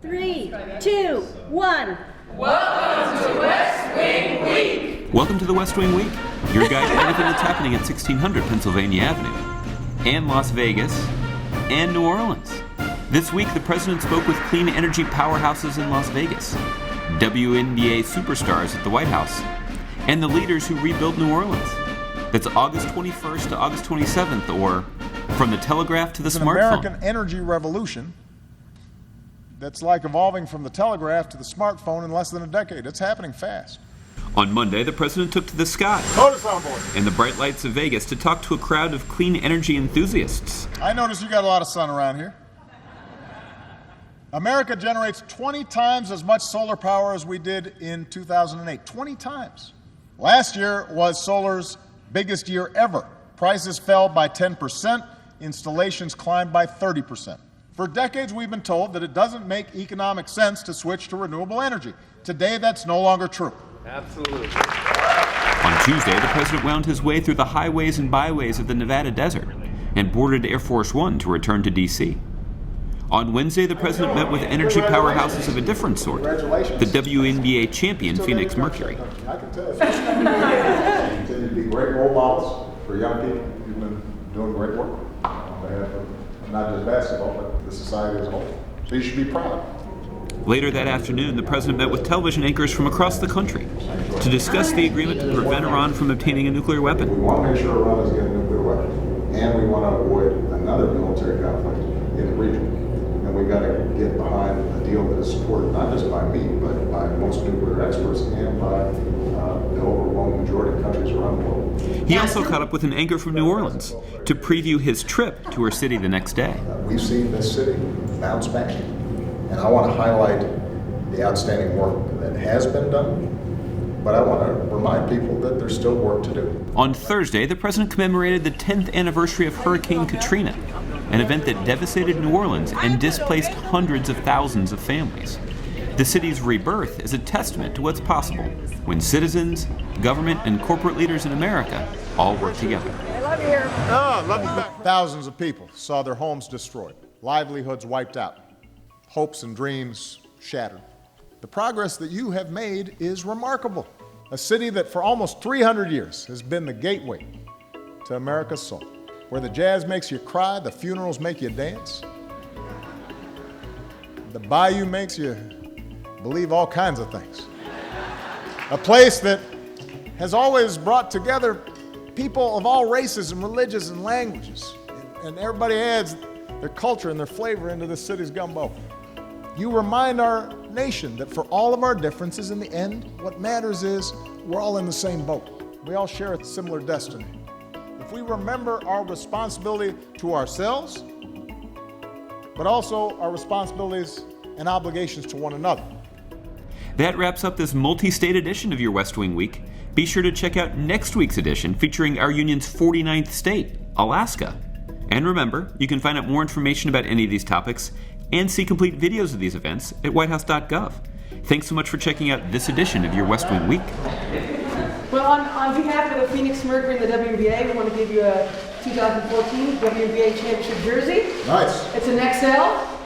3, 2, 1. Welcome to West Wing Week! Welcome to the West Wing Week, your guide to everything that's happening at 1600 Pennsylvania Avenue, and Las Vegas, and New Orleans. This week, the president spoke with clean energy powerhouses in Las Vegas, WNBA superstars at the White House, and the leaders who rebuild New Orleans. That's August 21st to August 27th, or from the Telegraph to the smartphone. It's an American energy revolution that's like evolving from the telegraph to the smartphone in less than a decade. It's happening fast. On Monday, the president took to the sky and the bright lights of Vegas to talk to a crowd of clean energy enthusiasts. I notice you got a lot of sun around here. America generates 20 times as much solar power as we did in 2008. 20 times. Last year was solar's biggest year ever. Prices fell by 10%. Installations climbed by 30%. For decades, we've been told that it doesn't make economic sense to switch to renewable energy. Today, that's no longer true. Absolutely. On Tuesday, the president wound his way through the highways and byways of the Nevada desert and boarded Air Force One to return to D.C. On Wednesday, the president met with energy powerhouses of a different sort, the WNBA champion Phoenix Mercury. I can tell you. Continue to be great role models for young people. You've been doing great work on behalf of not just basketball, but the society as a whole. So you should be proud. Later that afternoon, the president met with television anchors from across the country to discuss the agreement to prevent Iran from obtaining a nuclear weapon. We want to make sure Iran doesn't get a nuclear weapon, and we want to avoid another military conflict in the region. And we've got to get behind a deal that is supported not just by me, but by most nuclear experts and by the overwhelming majority of countries around the world. He also caught up with an anchor from New Orleans to preview his trip to her city the next day. We've seen this city bounce back, and I want to highlight the outstanding work that has been done, but I want to remind people that there's still work to do. On Thursday, the president commemorated the 10th anniversary of Hurricane Katrina, an event that devastated New Orleans and displaced hundreds of thousands of families. The city's rebirth is a testament to what's possible when citizens, government, and corporate leaders in America all work together. I love you here. Oh, love you back. Thousands of people saw their homes destroyed, livelihoods wiped out, hopes and dreams shattered. The progress that you have made is remarkable. A city that for almost 300 years has been the gateway to America's soul, where the jazz makes you cry, the funerals make you dance, the bayou makes you believe all kinds of things. A place that has always brought together people of all races and religions and languages, and everybody adds their culture and their flavor into this city's gumbo. You remind our nation that for all of our differences, in the end, what matters is we're all in the same boat. We all share a similar destiny. If we remember our responsibility to ourselves, but also our responsibilities and obligations to one another. That wraps up this multi-state edition of your West Wing Week. Be sure to check out next week's edition featuring our union's 49th state, Alaska. And remember, you can find out more information about any of these topics and see complete videos of these events at whitehouse.gov. Thanks so much for checking out this edition of your West Wing Week. Well, on behalf of the Phoenix Mercury and the WNBA, we want to give you a 2014 WNBA championship jersey. Nice. It's an XL.